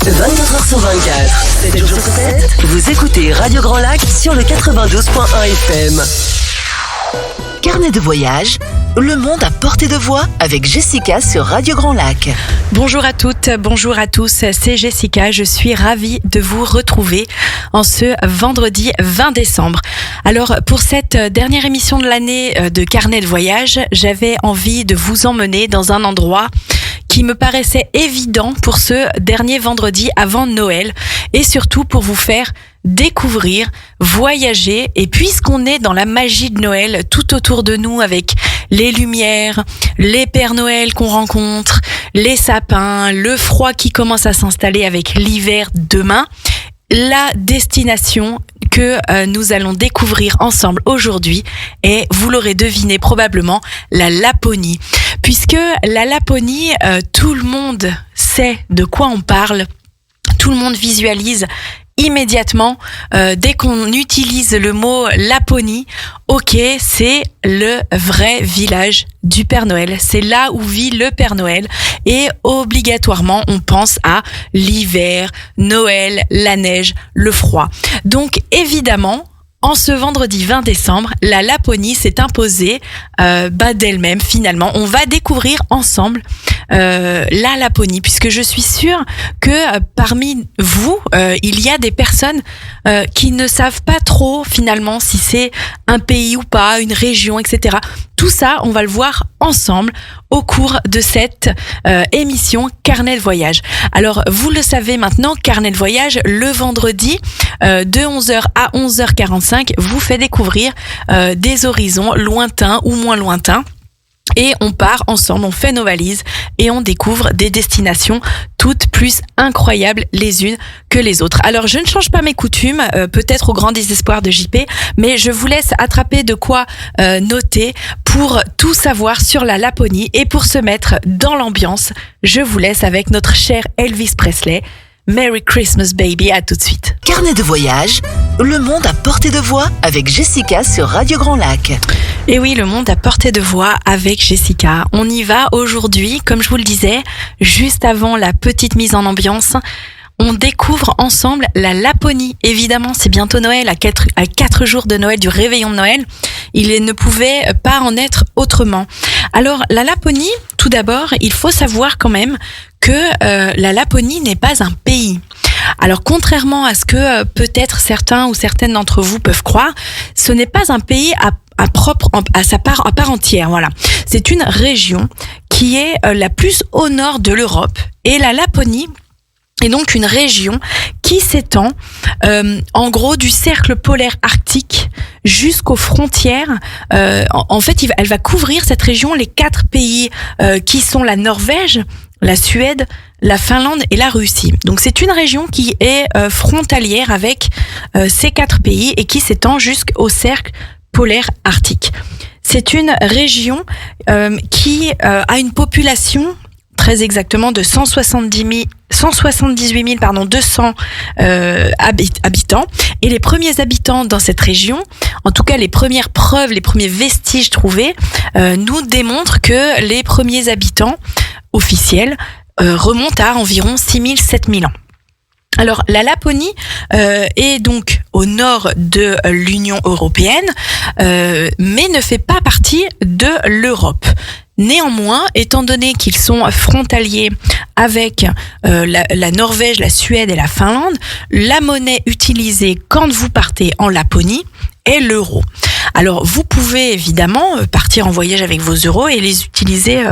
24h sur 24, 7 jours sur 7, vous écoutez Radio Grand Lac sur le 92.1 FM. Carnet de voyage, le monde à portée de voix avec Jessica sur Radio Grand Lac. Bonjour à toutes, bonjour à tous, c'est Jessica, je suis ravie de vous retrouver en ce vendredi 20 décembre. Alors pour cette dernière émission de l'année de Carnet de voyage, j'avais envie de vous emmener dans un endroit qui me paraissait évident pour ce dernier vendredi avant Noël et surtout pour vous faire découvrir, voyager, et puisqu'on est dans la magie de Noël tout autour de nous avec les lumières, les Pères Noël qu'on rencontre, les sapins, le froid qui commence à s'installer avec l'hiver demain, la destination que nous allons découvrir ensemble aujourd'hui est, vous l'aurez deviné probablement, la Laponie. Puisque la Laponie, tout le monde sait de quoi on parle, tout le monde visualise immédiatement, dès qu'on utilise le mot Laponie, ok, c'est le vrai village du Père Noël. C'est là où vit le Père Noël et obligatoirement on pense à l'hiver, Noël, la neige, le froid. Donc évidemment, en ce vendredi 20 décembre, la Laponie s'est imposée d'elle-même finalement. On va découvrir ensemble la Laponie, puisque je suis sûre que parmi vous, il y a des personnes qui ne savent pas trop finalement si c'est un pays ou pas, une région, etc. Tout ça, on va le voir ensemble au cours de cette émission Carnet de voyage. Alors, vous le savez maintenant, Carnet de voyage, le vendredi, de 11h à 11h45, vous fait découvrir des horizons lointains ou moins lointains. Et on part ensemble, on fait nos valises et on découvre des destinations toutes plus incroyables les unes que les autres. Alors je ne change pas mes coutumes, peut-être au grand désespoir de JP, mais je vous laisse attraper de quoi noter pour tout savoir sur la Laponie. Et pour se mettre dans l'ambiance, je vous laisse avec notre cher Elvis Presley. Merry Christmas baby, à tout de suite. Carnet de voyage, le monde à portée de voix avec Jessica sur Radio Grand Lac. Et oui, le monde à portée de voix avec Jessica. On y va aujourd'hui, comme je vous le disais, juste avant la petite mise en ambiance. On découvre ensemble la Laponie. Évidemment, c'est bientôt Noël, à 4 jours de Noël, du réveillon de Noël. Il ne pouvait pas en être autrement. Alors, la Laponie, tout d'abord, il faut savoir quand même que la Laponie n'est pas un pays. Alors, contrairement à ce que peut-être certains ou certaines d'entre vous peuvent croire, ce n'est pas un pays à part entière. Voilà. C'est une région qui est la plus au nord de l'Europe. Et la Laponie est donc une région qui s'étend en gros du cercle polaire arctique jusqu'aux frontières. En fait, elle va couvrir cette région les 4 pays qui sont la Norvège, la Suède, la Finlande et la Russie. Donc c'est une région qui est frontalière avec ces 4 pays et qui s'étend jusqu'au cercle polaire arctique. C'est une région qui a une population très exactement de 178 200 habitants. Et les premiers habitants dans cette région, en tout cas les premières preuves, les premiers vestiges trouvés, nous démontrent que les premiers habitants officiels remontent à environ 6 000-7 000 ans. Alors, la Laponie est donc au nord de l'Union européenne, mais ne fait pas partie de l'Europe. Néanmoins, étant donné qu'ils sont frontaliers avec la Norvège, la Suède et la Finlande, la monnaie utilisée quand vous partez en Laponie est l'euro. Alors, vous pouvez évidemment partir en voyage avec vos euros et les utiliser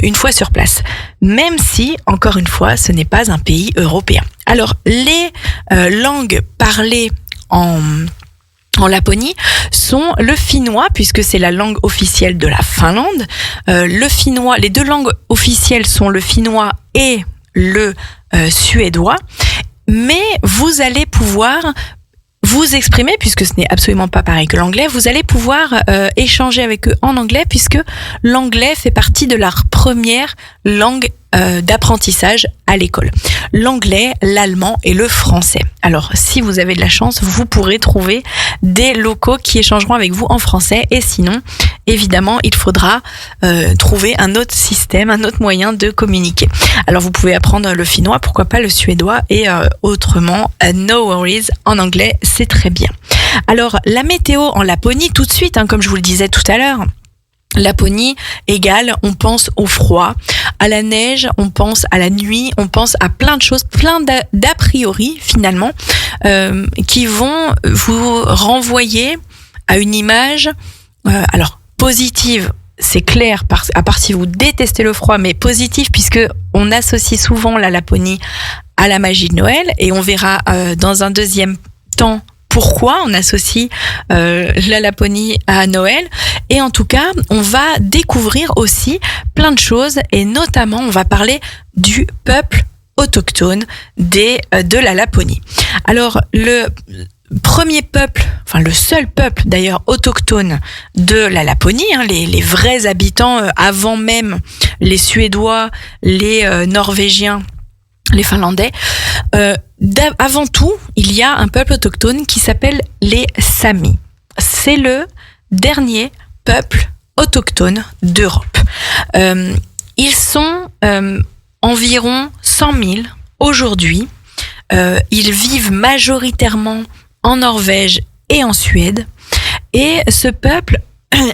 une fois sur place, même si, encore une fois, ce n'est pas un pays européen. Alors, les langues parlées en Laponie sont le finnois, puisque c'est la langue officielle de la Finlande. Le finnois, les 2 langues officielles sont le finnois et le suédois. Mais vous allez pouvoir vous exprimer, puisque ce n'est absolument pas pareil que l'anglais, vous allez pouvoir échanger avec eux en anglais, puisque l'anglais fait partie de leur première langue d'apprentissage à l'école. L'anglais, l'allemand et le français. Alors, si vous avez de la chance, vous pourrez trouver des locaux qui échangeront avec vous en français. Et sinon, évidemment, il faudra trouver un autre système, un autre moyen de communiquer. Alors, vous pouvez apprendre le finnois, pourquoi pas le suédois et autrement, no worries en anglais, c'est très bien. Alors, la météo en Laponie, tout de suite, comme je vous le disais tout à l'heure, Laponie égale, on pense au froid, à la neige, on pense à la nuit, on pense à plein de choses, plein d'a priori finalement, qui vont vous renvoyer à une image, alors positive, c'est clair, à part si vous détestez le froid, mais positive puisque on associe souvent la Laponie à la magie de Noël, et on verra dans un deuxième temps pourquoi on associe la Laponie à Noël. Et en tout cas, on va découvrir aussi plein de choses, et notamment on va parler du peuple autochtone de la Laponie. Alors le premier peuple, enfin le seul peuple d'ailleurs autochtone de la Laponie, les vrais habitants avant même les Suédois, les Norvégiens, les Finlandais, avant tout, il y a un peuple autochtone qui s'appelle les Samis. C'est le dernier peuple autochtone d'Europe. Ils sont environ 100 000 aujourd'hui. Ils vivent majoritairement en Norvège et en Suède. Et ce peuple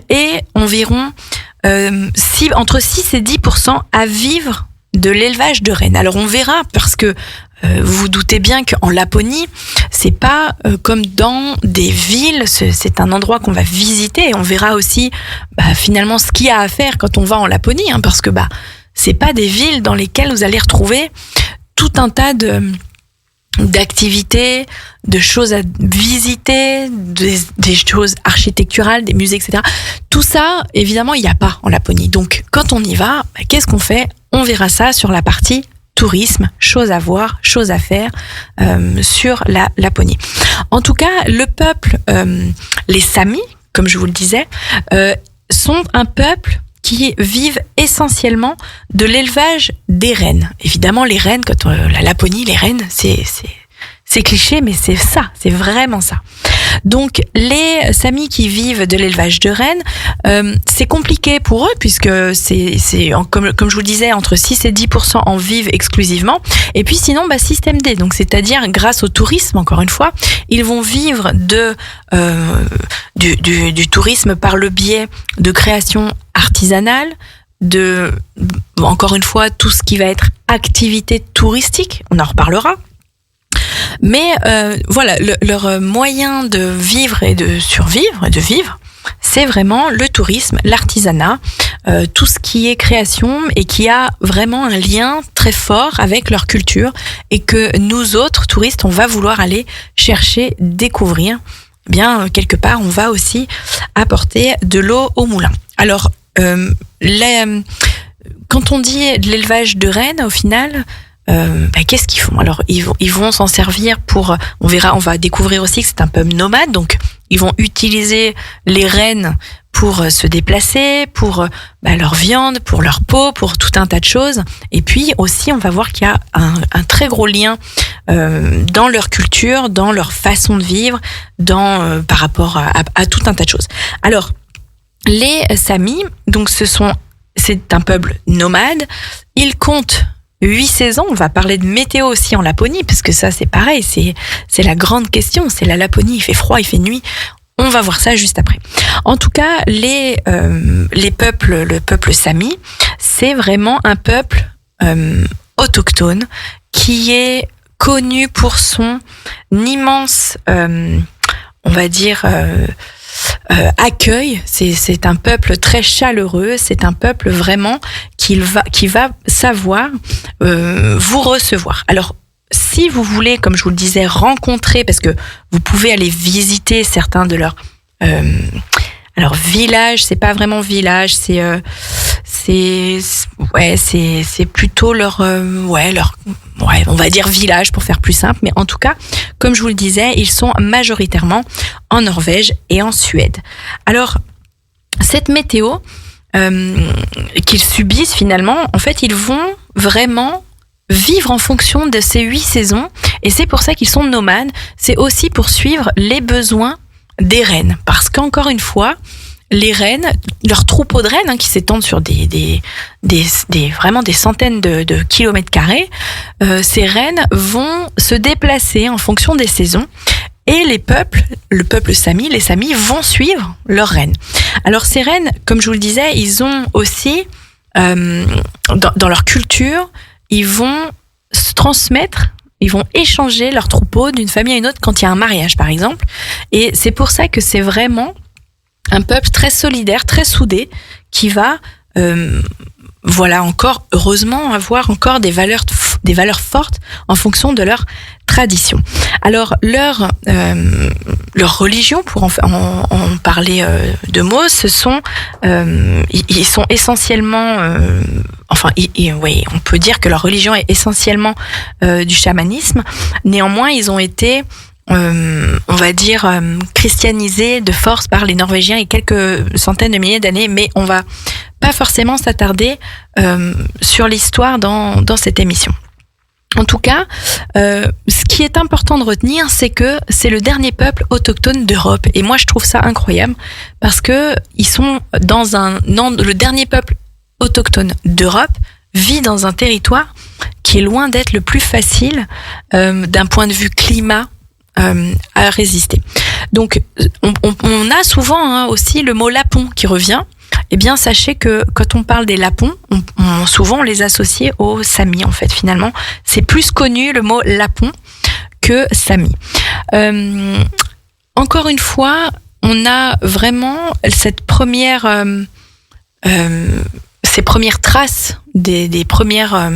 est environ entre 6 et 10% à vivre de l'élevage de rennes. Alors on verra, parce que vous vous doutez bien qu'en Laponie, c'est pas comme dans des villes, c'est un endroit qu'on va visiter, et on verra aussi finalement ce qu'il y a à faire quand on va en Laponie, parce que c'est pas des villes dans lesquelles vous allez retrouver tout un tas d'activités, de choses à visiter, des choses architecturales, des musées, etc. Tout ça, évidemment, il n'y a pas en Laponie. Donc, quand on y va, qu'est-ce qu'on fait ? On verra ça sur la partie tourisme, choses à voir, choses à faire sur la Laponie. En tout cas, le peuple, les Samis, comme je vous le disais, sont un peuple qui vivent essentiellement de l'élevage des rennes. Évidemment, les rennes, quand la Laponie, les rennes, c'est cliché, mais c'est ça, c'est vraiment ça. Donc, les Samis qui vivent de l'élevage de rennes, c'est compliqué pour eux, puisque comme je vous le disais, entre 6 et 10% en vivent exclusivement. Et puis sinon, système D, donc c'est-à-dire grâce au tourisme, encore une fois, ils vont vivre du tourisme par le biais de création artisanale, encore une fois, tout ce qui va être activité touristique, on en reparlera. Mais voilà, leur moyen de vivre et de survivre, de vivre, c'est vraiment le tourisme, l'artisanat, tout ce qui est création et qui a vraiment un lien très fort avec leur culture, et que nous autres touristes, on va vouloir aller chercher, découvrir. Bien, quelque part, on va aussi apporter de l'eau au moulin. Alors, quand on dit de l'élevage de rennes, au final, qu'est-ce qu'ils font ? Alors, ils vont s'en servir pour, on va découvrir aussi que c'est un peuple nomade, donc ils vont utiliser les rennes pour se déplacer, pour leur viande, pour leur peau, pour tout un tas de choses. Et puis aussi, on va voir qu'il y a un très gros lien dans leur culture, dans leur façon de vivre, par rapport à tout un tas de choses. Alors, les Samis, donc c'est un peuple nomade. Ils comptent 8 saisons. On va parler de météo aussi en Laponie, parce que ça, c'est pareil, c'est la grande question. C'est la Laponie, il fait froid, il fait nuit. On va voir ça juste après. En tout cas, le peuple Sami, c'est vraiment un peuple autochtone qui est connu pour son immense, on va dire, accueil. C'est un peuple très chaleureux. C'est un peuple vraiment qui va savoir vous recevoir. Alors, si vous voulez, comme je vous le disais, rencontrer, parce que vous pouvez aller visiter certains de leurs villages, c'est pas vraiment village, c'est plutôt leur on va dire village pour faire plus simple, mais en tout cas, comme je vous le disais, ils sont majoritairement en Norvège et en Suède. Alors, cette météo qu'ils subissent finalement, en fait, ils vont vraiment vivre en fonction de ces 8 saisons, et c'est pour ça qu'ils sont nomades. C'est aussi pour suivre les besoins des rennes, parce qu'encore une fois, les rennes, leur troupeau de rennes qui s'étendent sur vraiment des centaines de kilomètres carrés, ces rennes vont se déplacer en fonction des saisons, et le peuple Sami, les Samis vont suivre leurs rennes. Alors ces rennes, comme je vous le disais, ils ont aussi dans leur culture, ils vont se transmettre, ils vont échanger leur troupeau d'une famille à une autre quand il y a un mariage, par exemple. Et c'est pour ça que c'est vraiment un peuple très solidaire, très soudé, qui va, heureusement, avoir encore des valeurs fortes en fonction de leur tradition. Alors, leur religion, pour en parler de mots, ils sont essentiellement... on peut dire que leur religion est essentiellement du chamanisme. Néanmoins, ils ont été... christianisés de force par les Norvégiens il y a quelques centaines de milliers d'années, mais on va pas forcément s'attarder sur l'histoire dans cette émission. En tout cas, ce qui est important de retenir, c'est que c'est le dernier peuple autochtone d'Europe. Et moi, je trouve ça incroyable parce que ils sont le dernier peuple autochtone d'Europe vit dans un territoire qui est loin d'être le plus facile d'un point de vue climat à résister. Donc, on a souvent aussi le mot lapon qui revient. Eh bien, sachez que quand on parle des lapons, souvent on les associe aux Samis, en fait, finalement. C'est plus connu le mot lapon que Sami. Encore une fois, on a vraiment ces premières traces des premières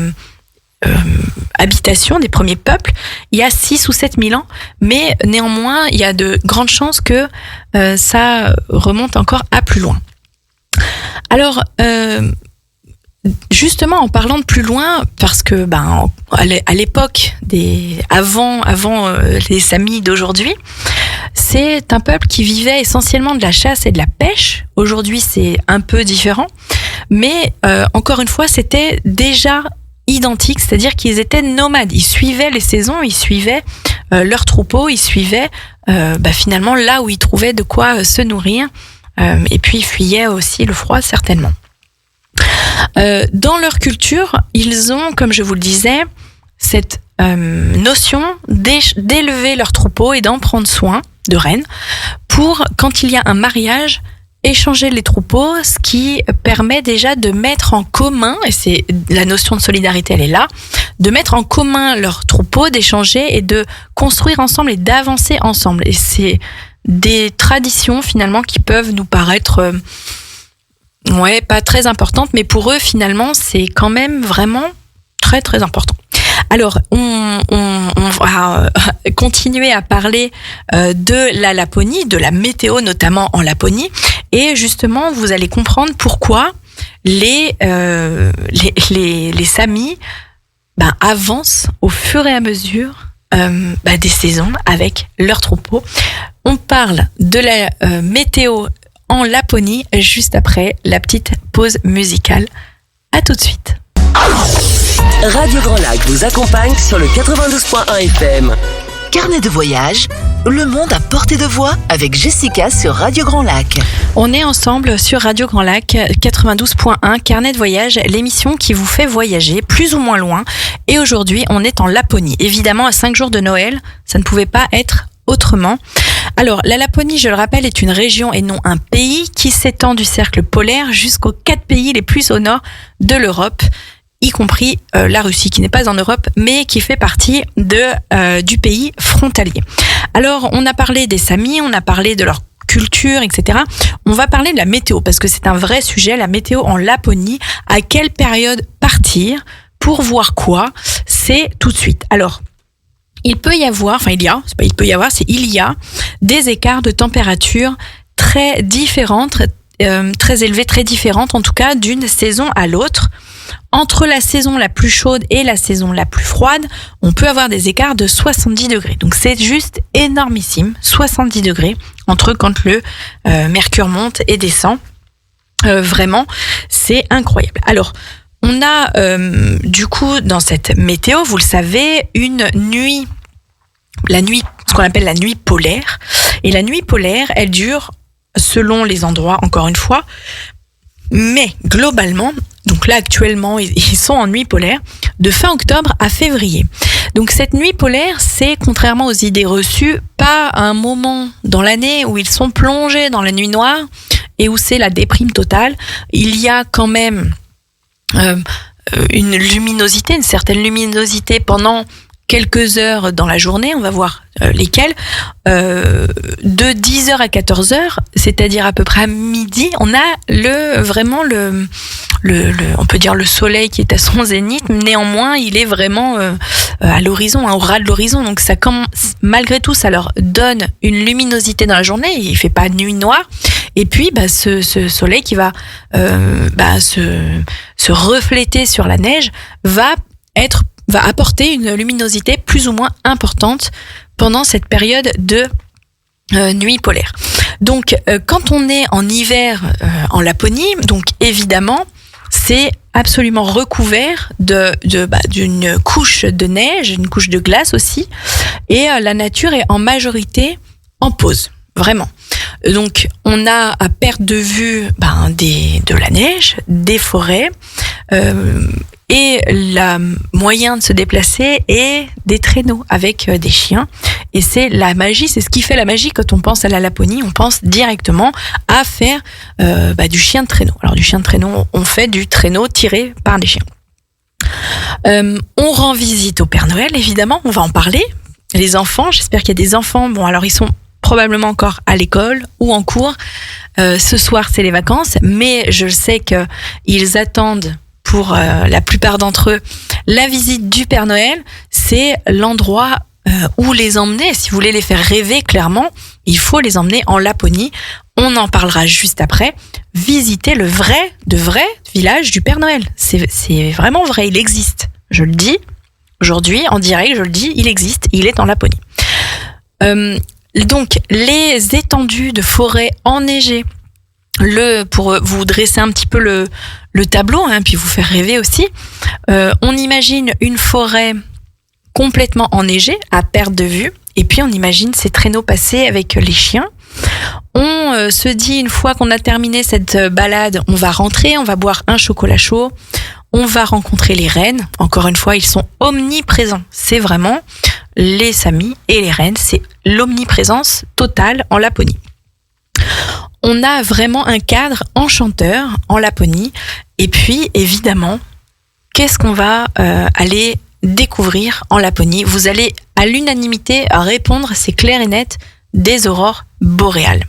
habitations, des premiers peuples, il y a 6 ou 7 000 ans, mais néanmoins, il y a de grandes chances que ça remonte encore à plus loin. Alors, justement, en parlant de plus loin, parce que à l'époque avant les Samis d'aujourd'hui, c'est un peuple qui vivait essentiellement de la chasse et de la pêche. Aujourd'hui, c'est un peu différent, mais encore une fois, c'était déjà identique, c'est-à-dire qu'ils étaient nomades. Ils suivaient les saisons, ils suivaient leur troupeau, ils suivaient finalement là où ils trouvaient de quoi se nourrir. Et puis ils fuyaient aussi le froid, certainement. Dans leur culture, ils ont, comme je vous le disais, cette notion d'élever leur troupeau et d'en prendre soin de rennes pour, quand il y a un mariage, échanger les troupeaux, ce qui permet déjà de mettre en commun, et c'est la notion de solidarité, elle est là, de mettre en commun leurs troupeaux, d'échanger et de construire ensemble et d'avancer ensemble. Et c'est des traditions finalement qui peuvent nous paraître pas très importantes, mais pour eux finalement c'est quand même vraiment très très important. Alors on va continuer à parler de la Laponie, de la météo notamment en Laponie, et justement vous allez comprendre pourquoi les Samis avancent au fur et à mesure des saisons avec leurs troupeaux. On parle de la météo en Laponie juste après la petite pause musicale. À tout de suite. Radio Grand Lac vous accompagne sur le 92.1 FM. Carnet de voyage, le monde à portée de voix avec Jessica sur Radio Grand Lac. On est ensemble sur Radio Grand Lac 92.1, Carnet de voyage, l'émission qui vous fait voyager plus ou moins loin. Et aujourd'hui, on est en Laponie. Évidemment, à 5 jours de Noël, ça ne pouvait pas être autrement. Alors, la Laponie, je le rappelle, est une région et non un pays qui s'étend du cercle polaire jusqu'aux 4 pays les plus au nord de l'Europe, y compris la Russie, qui n'est pas en Europe, mais qui fait partie du pays frontalier. Alors, on a parlé des Samis, on a parlé de leur culture, etc. On va parler de la météo, parce que c'est un vrai sujet, la météo en Laponie. À quelle période partir pour voir quoi? C'est tout de suite. Alors, il y a des écarts de température très différentes, très élevés, très différentes, en tout cas d'une saison à l'autre. Entre la saison la plus chaude et la saison la plus froide, on peut avoir des écarts de 70 degrés. Donc c'est juste énormissime, 70 degrés entre quand le mercure monte et descend. Vraiment, c'est incroyable. Alors, On a du coup dans cette météo, vous le savez, une nuit, ce qu'on appelle la nuit polaire. Et la nuit polaire, elle dure selon les endroits, encore une fois, mais globalement, donc là actuellement, ils sont en nuit polaire de fin octobre à février. Donc cette nuit polaire, c'est, contrairement aux idées reçues, pas un moment dans l'année où ils sont plongés dans la nuit noire et où c'est la déprime totale. Il y a quand même une certaine luminosité pendant quelques heures dans la journée, on va voir lesquelles, de 10h à 14h, c'est-à-dire à peu près à midi, on a vraiment on peut dire le soleil qui est à son zénith, néanmoins il est vraiment à l'horizon, au ras de l'horizon, donc ça malgré tout ça leur donne une luminosité dans la journée, il fait pas nuit noire, et puis ce soleil qui va se refléter sur la neige va apporter une luminosité plus ou moins importante pendant cette période de nuit polaire. Donc, quand on est en hiver en Laponie, donc évidemment, c'est absolument recouvert d'une couche de neige, une couche de glace aussi, et la nature est en majorité en pause, vraiment. Donc, on a à perte de vue de la neige, des forêts, et le moyen de se déplacer est des traîneaux avec des chiens. Et c'est la magie, c'est ce qui fait la magie quand on pense à la Laponie. On pense directement à faire du chien de traîneau. Alors du chien de traîneau, on fait du traîneau tiré par des chiens. On rend visite au Père Noël, évidemment, on va en parler. Les enfants, j'espère qu'il y a des enfants. Bon, alors ils sont probablement encore à l'école ou en cours. Ce soir, c'est les vacances, mais je sais qu'ils attendent pour la plupart d'entre eux, la visite du Père Noël, c'est l'endroit où les emmener. Si vous voulez les faire rêver, clairement, il faut les emmener en Laponie. On en parlera juste après. Visiter le vrai village du Père Noël. C'est vraiment vrai, il existe. Je le dis aujourd'hui, en direct, je le dis, il existe, il est en Laponie. Donc, les étendues de forêt enneigées, pour vous dresser un petit peu le tableau, puis vous faire rêver aussi, on imagine une forêt complètement enneigée, à perte de vue, et puis on imagine ces traîneaux passer avec les chiens. On se dit, une fois qu'on a terminé cette balade, on va rentrer, on va boire un chocolat chaud, on va rencontrer les rennes. Encore une fois, ils sont omniprésents. C'est vraiment les samis et les rennes, c'est l'omniprésence totale en Laponie. On a vraiment un cadre enchanteur en Laponie. Et puis, évidemment, qu'est-ce qu'on va aller découvrir en Laponie? Vous allez à l'unanimité répondre, c'est clair et net, des aurores boréales.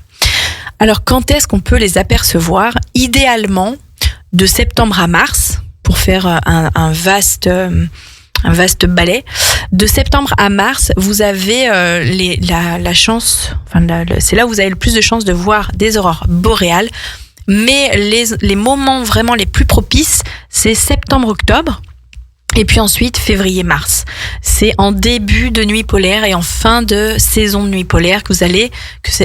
Alors, quand est-ce qu'on peut les apercevoir? Idéalement, de septembre à mars, pour faire un vaste balai. De septembre à mars, vous avez la chance, c'est là où vous avez le plus de chances de voir des aurores boréales. Mais les moments vraiment les plus propices, c'est septembre-octobre. Et puis ensuite, février-mars. C'est en début de nuit polaire et en fin de saison de nuit polaire que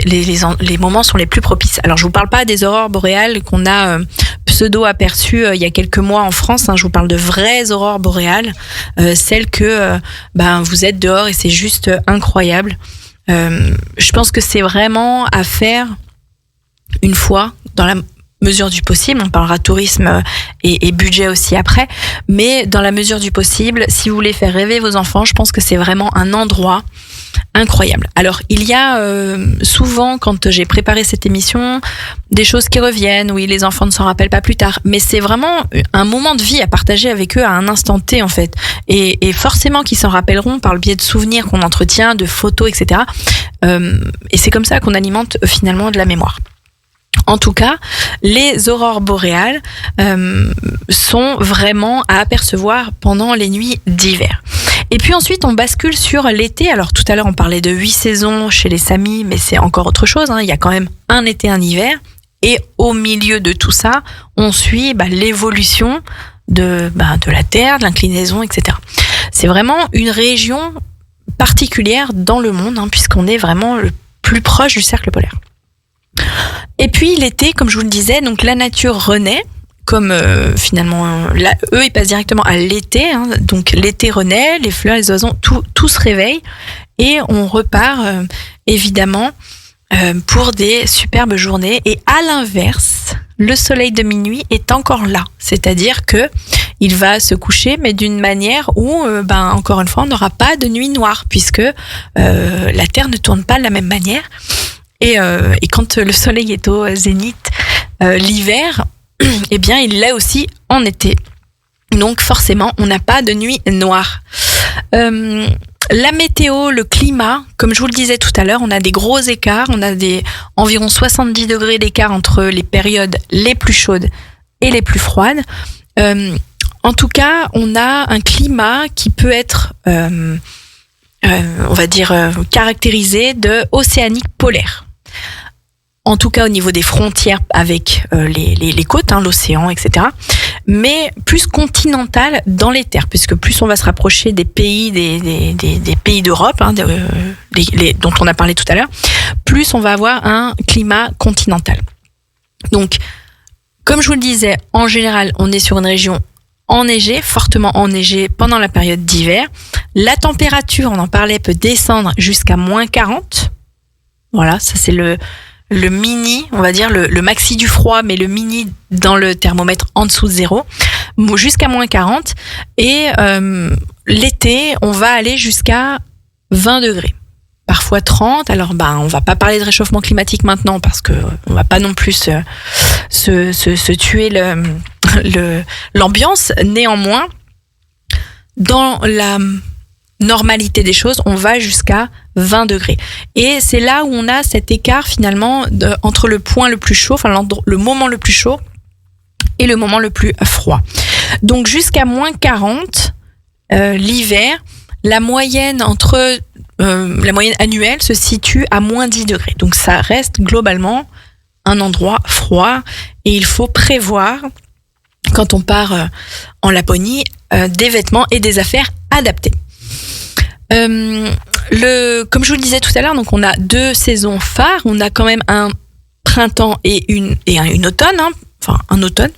les moments sont les plus propices. Alors, je vous parle pas des aurores boréales qu'on a pseudo-aperçues il y a quelques mois en France. Je vous parle de vraies aurores boréales, celles que vous êtes dehors et c'est juste incroyable. Je pense que c'est vraiment à faire une fois dans la mesure du possible. On parlera tourisme et budget aussi après, mais dans la mesure du possible, si vous voulez faire rêver vos enfants, je pense que c'est vraiment un endroit incroyable. Alors, il y a souvent, quand j'ai préparé cette émission, des choses qui reviennent, oui, les enfants ne s'en rappellent pas plus tard, mais c'est vraiment un moment de vie à partager avec eux à un instant T, en fait. Et forcément qu'ils s'en rappelleront par le biais de souvenirs qu'on entretient, de photos, etc. Et c'est comme ça qu'on alimente finalement de la mémoire. En tout cas, les aurores boréales sont vraiment à apercevoir pendant les nuits d'hiver. Et puis ensuite, on bascule sur l'été. Alors tout à l'heure, on parlait de 8 saisons chez les Samis, mais c'est encore autre chose. Il y a quand même un été, un hiver. Et au milieu de tout ça, on suit l'évolution de la Terre, de l'inclinaison, etc. C'est vraiment une région particulière dans le monde, puisqu'on est vraiment le plus proche du cercle polaire. Et puis l'été, comme je vous le disais, donc la nature renaît, comme finalement, là, eux, ils passent directement à l'été. Hein, donc l'été renaît, les fleurs, les oiseaux, tout se réveille. Et on repart, évidemment, pour des superbes journées. Et à l'inverse, le soleil de minuit est encore là. C'est-à-dire que il va se coucher, mais d'une manière où, encore une fois, on n'aura pas de nuit noire, puisque la Terre ne tourne pas de la même manière. Et quand le soleil est au zénith l'hiver, eh bien, il l'est aussi en été. Donc forcément, on n'a pas de nuit noire. La météo, le climat, comme je vous le disais tout à l'heure, on a des gros écarts. On a environ 70 degrés d'écart entre les périodes les plus chaudes et les plus froides. En tout cas, on a un climat qui peut être, on va dire, caractérisé de océanique polaire. En tout cas, au niveau des frontières avec les côtes, hein, l'océan, etc. Mais plus continental dans les terres, puisque plus on va se rapprocher des pays, des pays d'Europe, hein, dont on a parlé tout à l'heure, plus on va avoir un climat continental. Donc, comme je vous le disais, en général, on est sur une région enneigée, fortement enneigée pendant la période d'hiver. La température, on en parlait, peut descendre jusqu'à moins 40. Voilà, ça c'est le mini, on va dire le maxi du froid, mais le mini dans le thermomètre en dessous de 0, jusqu'à moins 40. Et l'été, on va aller jusqu'à 20 degrés. Parfois 30. Alors, on va pas parler de réchauffement climatique maintenant parce que on va pas non plus se tuer l'ambiance. Néanmoins, dans la normalité des choses, on va jusqu'à 20 degrés. Et c'est là où on a cet écart finalement entre le point le plus chaud, enfin le moment le plus chaud et le moment le plus froid. Donc jusqu'à moins 40, l'hiver, la moyenne annuelle se situe à moins 10 degrés. Donc ça reste globalement un endroit froid et il faut prévoir, quand on part en Laponie, des vêtements et des affaires adaptés. Comme je vous le disais tout à l'heure, donc on a 2 saisons phares. On a quand même un printemps et une automne, hein, enfin un automne.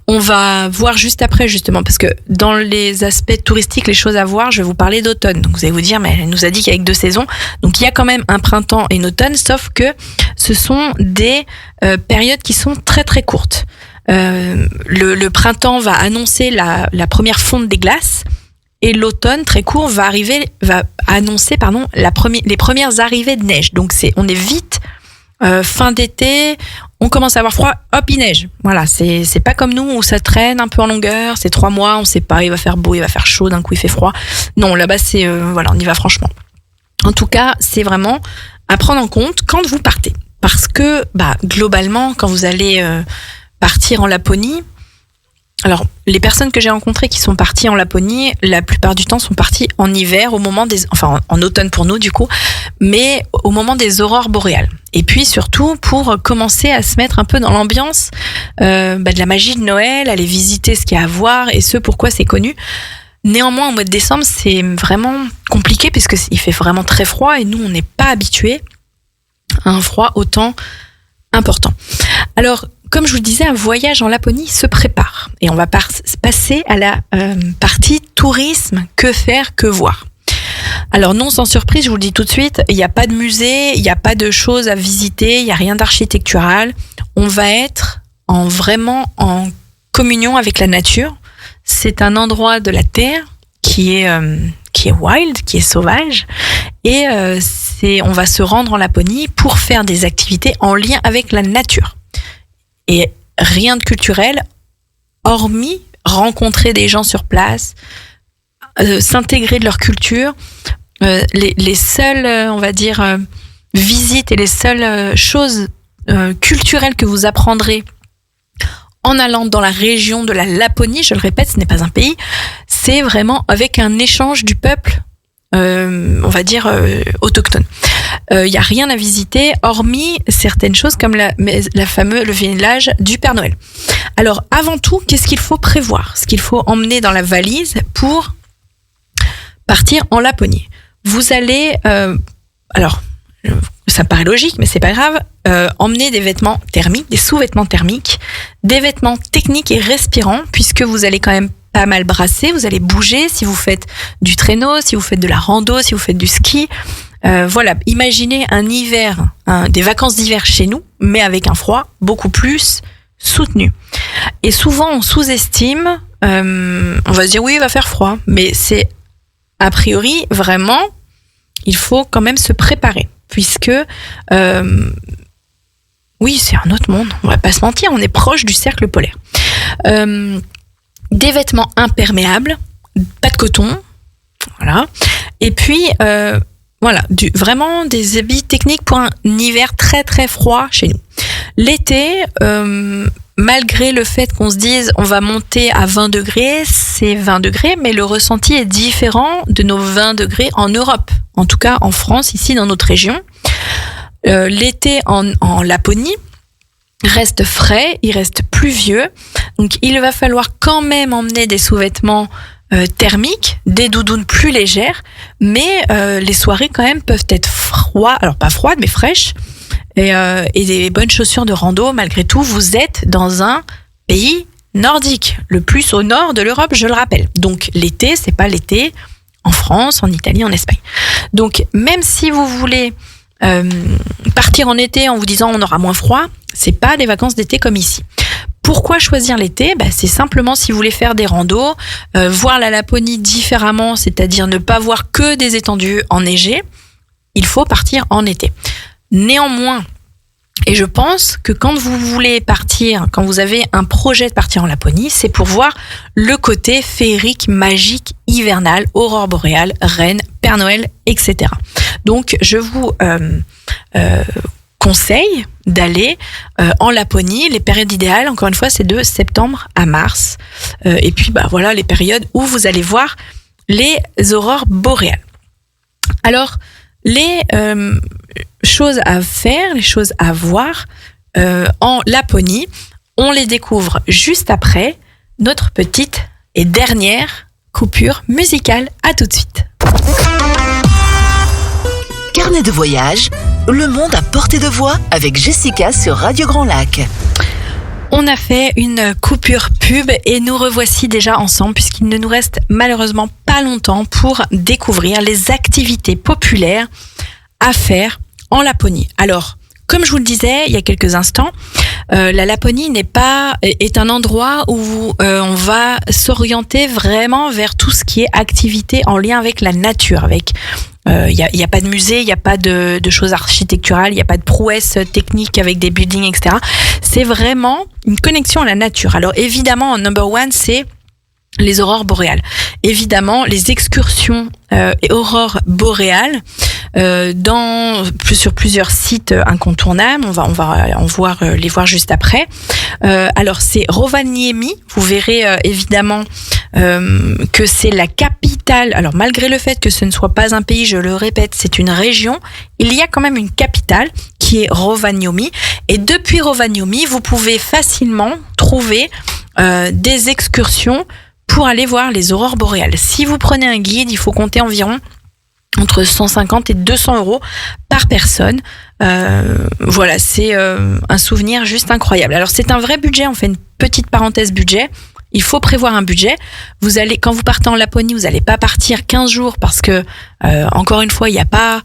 On va voir juste après, justement, parce que dans les aspects touristiques, les choses à voir, je vais vous parler d'automne. Donc vous allez vous dire, mais elle nous a dit qu'avec 2 saisons. Donc il y a quand même un printemps et une automne, sauf que ce sont des périodes qui sont très très courtes. Le printemps va annoncer la première fonte des glaces. Et l'automne, très court, va annoncer les premières arrivées de neige. Donc on est vite fin d'été, on commence à avoir froid, hop, il neige. Voilà, c'est pas comme nous où ça traîne un peu en longueur, c'est 3 mois, on sait pas, il va faire beau, il va faire chaud, d'un coup il fait froid. Non, là-bas c'est on y va franchement. En tout cas, c'est vraiment à prendre en compte quand vous partez, parce que globalement, quand vous allez partir en Laponie. Alors, les personnes que j'ai rencontrées qui sont parties en Laponie, la plupart du temps sont parties en hiver, en automne pour nous du coup, mais au moment des aurores boréales. Et puis surtout pour commencer à se mettre un peu dans l'ambiance de la magie de Noël, aller visiter ce qu'il y a à voir et ce pourquoi c'est connu. Néanmoins, au mois de décembre, c'est vraiment compliqué puisqu'il fait vraiment très froid et nous, on n'est pas habitués à un froid autant important. Alors, comme je vous le disais, un voyage en Laponie se prépare. Et on va passer à la partie tourisme, que faire, que voir. Alors non, sans surprise, je vous le dis tout de suite, il n'y a pas de musée, il n'y a pas de choses à visiter, il n'y a rien d'architectural. On va être vraiment en communion avec la nature. C'est un endroit de la Terre qui est wild, qui est sauvage. Et on va se rendre en Laponie pour faire des activités en lien avec la nature. Et rien de culturel, hormis rencontrer des gens sur place, s'intégrer de leur culture. Les seules, on va dire, visites et les seules choses culturelles que vous apprendrez en allant dans la région de la Laponie, je le répète, ce n'est pas un pays, c'est vraiment avec un échange du peuple, on va dire, autochtone. Il n'y a rien à visiter, hormis certaines choses comme le village du Père Noël. Alors, avant tout, qu'est-ce qu'il faut prévoir? Ce qu'il faut emmener dans la valise pour partir en Laponie. Vous allez... ça paraît logique, mais c'est pas grave, emmenez des vêtements thermiques, des sous-vêtements thermiques, des vêtements techniques et respirants, puisque vous allez quand même pas mal brasser, vous allez bouger si vous faites du traîneau, si vous faites de la rando, si vous faites du ski. Voilà, imaginez un hiver, des vacances d'hiver chez nous, mais avec un froid beaucoup plus soutenu. Et souvent, on sous-estime, on va se dire oui, il va faire froid, mais c'est a priori vraiment, il faut quand même se préparer. Puisque, oui, c'est un autre monde, on va pas se mentir, on est proche du cercle polaire. Des vêtements imperméables, pas de coton, voilà. Et puis, voilà, vraiment des habits techniques pour un hiver très très froid chez nous. L'été, malgré le fait qu'on se dise on va monter à 20 degrés, c'est 20 degrés, mais le ressenti est différent de nos 20 degrés en Europe. En tout cas, en France, ici, dans notre région. L'été en Laponie reste frais, il reste pluvieux. Donc, il va falloir quand même emmener des sous-vêtements thermiques, des doudounes plus légères. Mais les soirées, quand même, peuvent être froides. Alors, pas froides, mais fraîches. Et des bonnes chaussures de rando. Malgré tout, vous êtes dans un pays nordique, le plus au nord de l'Europe, je le rappelle. Donc, l'été, c'est pas l'été en France, en Italie, en Espagne. Donc, même si vous voulez partir en été en vous disant on aura moins froid, c'est pas des vacances d'été comme ici. Pourquoi choisir l'été ? C'est simplement si vous voulez faire des randos, voir la Laponie différemment, c'est-à-dire ne pas voir que des étendues enneigées, il faut partir en été. Néanmoins, et je pense que quand vous voulez partir, quand vous avez un projet de partir en Laponie, c'est pour voir le côté féerique, magique, hivernal, aurore boréale, reine, Père Noël, etc. Donc, je vous conseille d'aller en Laponie. Les périodes idéales, encore une fois, c'est de septembre à mars. Et puis, voilà les périodes où vous allez voir les aurores boréales. Alors, les choses à faire, les choses à voir en Laponie, on les découvre juste après notre petite et dernière coupure musicale. À tout de suite. Carnet de voyage, le monde à portée de voix avec Jessica sur Radio Grand Lac. On a fait une coupure pub et nous revoici déjà ensemble puisqu'il ne nous reste malheureusement pas longtemps pour découvrir les activités populaires à faire en Laponie. Alors, comme je vous le disais il y a quelques instants, la Laponie est un endroit où on va s'orienter vraiment vers tout ce qui est activité en lien avec la nature, avec il y a pas de musée, il y a pas de choses architecturales, il y a pas de prouesses techniques avec des buildings, etc. C'est vraiment une connexion à la nature. Alors évidemment, number one, c'est les aurores boréales. Évidemment, les excursions et aurores boréales sur plusieurs sites incontournables. On va les voir juste après. Alors c'est Rovaniemi. Vous verrez évidemment que c'est la capitale. Alors malgré le fait que ce ne soit pas un pays, je le répète, c'est une région. Il y a quand même une capitale qui est Rovaniemi. Et depuis Rovaniemi, vous pouvez facilement trouver des excursions pour aller voir les aurores boréales. Si vous prenez un guide, il faut compter environ entre 150 et 200 euros par personne. Voilà, c'est un souvenir juste incroyable. Alors c'est un vrai budget, on fait une petite parenthèse budget. Il faut prévoir un budget. Quand vous partez en Laponie, vous n'allez pas partir 15 jours parce que, encore une fois, il n'y a pas...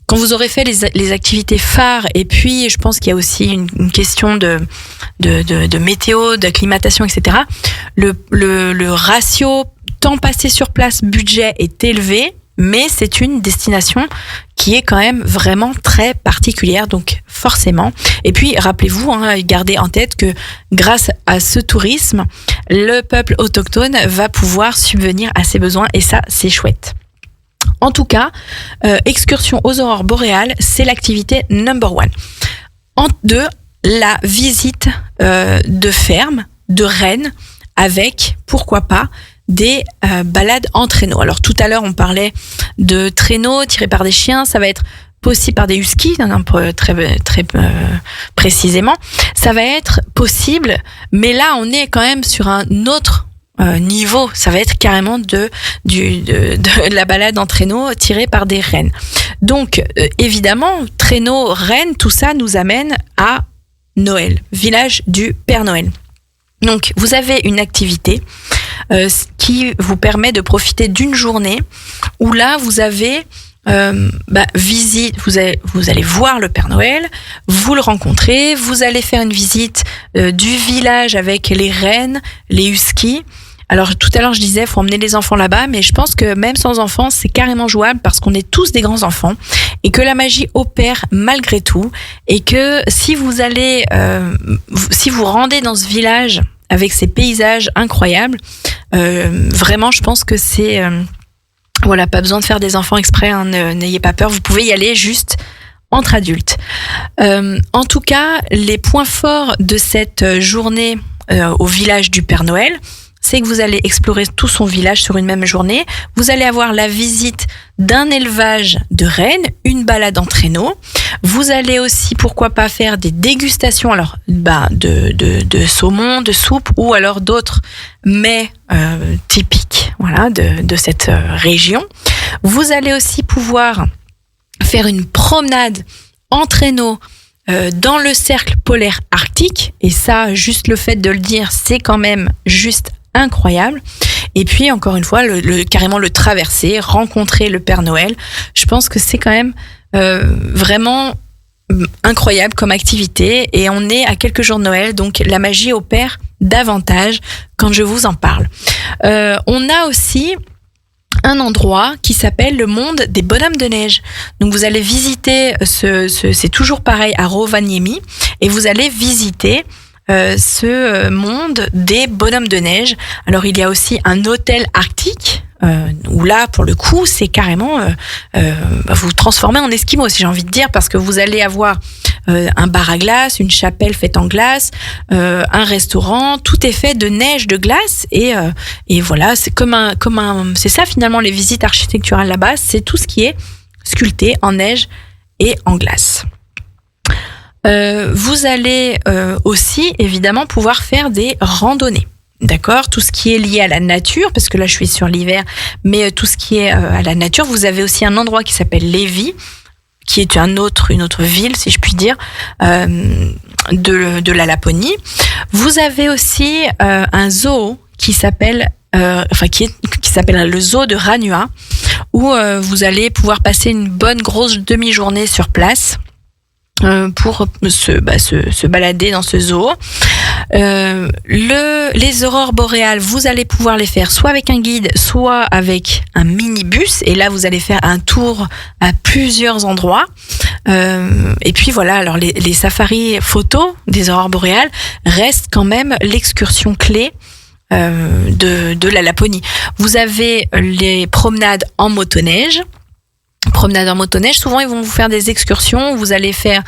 Quand vous aurez fait les activités phares, et puis je pense qu'il y a aussi une question de météo, d'acclimatation, etc. Le ratio temps passé sur place budget est élevé, mais c'est une destination qui est quand même vraiment très particulière, donc forcément. Et puis rappelez-vous, gardez en tête que grâce à ce tourisme, le peuple autochtone va pouvoir subvenir à ses besoins, et ça, c'est chouette. En tout cas, excursion aux aurores boréales, c'est l'activité number one. En deux, la visite de fermes, de rennes, avec, pourquoi pas, des balades en traîneau. Alors tout à l'heure, on parlait de traîneaux tirés par des chiens, ça va être possible par des huskies, très précisément. Ça va être possible, mais là, on est quand même sur un autre niveau, ça va être carrément de la balade en traîneau tirée par des rennes. Donc, évidemment, traîneau, rennes, tout ça nous amène à Noël, village du Père Noël. Donc, vous avez une activité qui vous permet de profiter d'une journée où là, vous avez visite, vous allez voir le Père Noël, vous le rencontrez, vous allez faire une visite du village avec les rennes, les huskies. Alors tout à l'heure je disais faut emmener les enfants là-bas, mais je pense que même sans enfants c'est carrément jouable parce qu'on est tous des grands enfants et que la magie opère malgré tout, et que si vous allez si vous rendez dans ce village avec ces paysages incroyables, vraiment je pense que c'est voilà, pas besoin de faire des enfants exprès, hein, n'ayez pas peur, vous pouvez y aller juste entre adultes. En tout cas, les points forts de cette journée au village du Père Noël, c'est que vous allez explorer tout son village sur une même journée. Vous allez avoir la visite d'un élevage de rennes, une balade en traîneau. Vous allez aussi, pourquoi pas, faire des dégustations alors de saumon, de soupe ou alors d'autres mets typiques, voilà, de cette région. Vous allez aussi pouvoir faire une promenade en traîneau dans le cercle polaire arctique, et ça, juste le fait de le dire, c'est quand même juste incroyable. Et puis encore une fois, carrément le traverser, rencontrer le Père Noël, je pense que c'est quand même vraiment incroyable comme activité, et on est à quelques jours de Noël, donc la magie opère davantage quand je vous en parle. On a aussi un endroit qui s'appelle le monde des bonhommes de neige. Donc vous allez visiter c'est toujours pareil à Rovaniemi, et vous allez visiter ce monde des bonhommes de neige. Alors il y a aussi un hôtel arctique où là pour le coup c'est carrément vous vous transformez en esquimau, si j'ai envie de dire, parce que vous allez avoir un bar à glace, une chapelle faite en glace, un restaurant, tout est fait de neige, de glace, et voilà, c'est c'est ça finalement les visites architecturales là-bas, c'est tout ce qui est sculpté en neige et en glace. Vous allez aussi évidemment pouvoir faire des randonnées. D'accord, tout ce qui est lié à la nature, parce que là je suis sur l'hiver, mais tout ce qui est à la nature, vous avez aussi un endroit qui s'appelle Levi, qui est une autre ville, si je puis dire, de la Laponie. Vous avez aussi un zoo qui s'appelle qui s'appelle le zoo de Ranua, où vous allez pouvoir passer une bonne grosse demi-journée sur place pour se balader dans ce zoo. Les aurores boréales, vous allez pouvoir les faire soit avec un guide, soit avec un minibus, et là vous allez faire un tour à plusieurs endroits. Et puis voilà, alors les safaris photos des aurores boréales restent quand même l'excursion clé de la Laponie. Vous avez les promenades en motoneige. Souvent ils vont vous faire des excursions où vous allez faire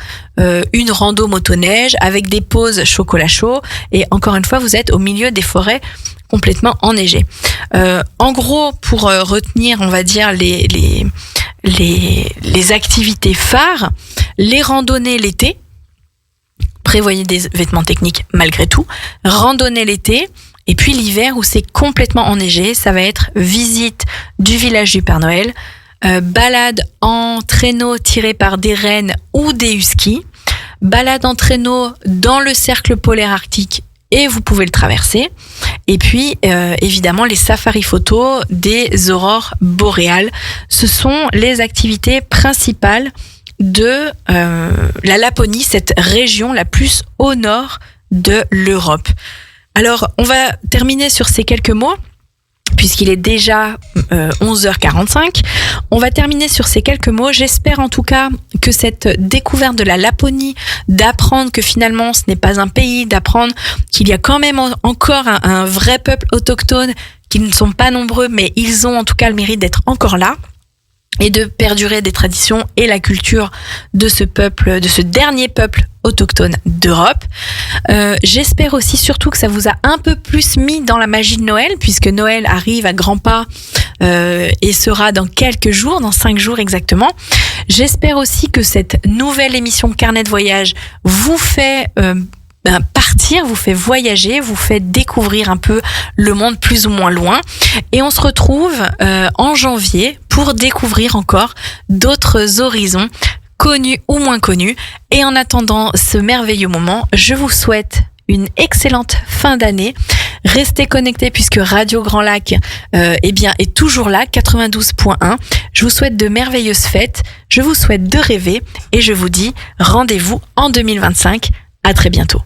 une rando motoneige avec des pauses chocolat chaud, et encore une fois vous êtes au milieu des forêts complètement enneigées. En gros, pour retenir, on va dire les activités phares, les randonnées l'été, prévoyez des vêtements techniques malgré tout, randonnée l'été. Et puis l'hiver où c'est complètement enneigé, ça va être visite du village du Père Noël, balade en traîneau tiré par des rennes ou des huskies, balade en traîneau dans le cercle polaire arctique et vous pouvez le traverser, et puis évidemment les safaris photos des aurores boréales. Ce sont les activités principales de la Laponie, cette région la plus au nord de l'Europe. Alors on va terminer sur ces quelques mots, puisqu'il est déjà 11h45. On va terminer sur ces quelques mots. J'espère en tout cas que cette découverte de la Laponie, d'apprendre que finalement ce n'est pas un pays, d'apprendre qu'il y a quand même encore un vrai peuple autochtone, qui ne sont pas nombreux, mais ils ont en tout cas le mérite d'être encore là, et de perdurer des traditions et la culture de ce peuple, de ce dernier peuple autochtone d'Europe. J'espère aussi surtout que ça vous a un peu plus mis dans la magie de Noël, puisque Noël arrive à grands pas et sera dans quelques jours, dans 5 jours exactement. J'espère aussi que cette nouvelle émission Carnet de voyage vous fait partir, vous fait voyager, vous fait découvrir un peu le monde plus ou moins loin. Et on se retrouve en janvier pour découvrir encore d'autres horizons, connus ou moins connus. Et en attendant ce merveilleux moment, je vous souhaite une excellente fin d'année. Restez connectés puisque Radio Grand Lac est toujours là, 92.1. Je vous souhaite de merveilleuses fêtes, je vous souhaite de rêver et je vous dis rendez-vous en 2025. À très bientôt.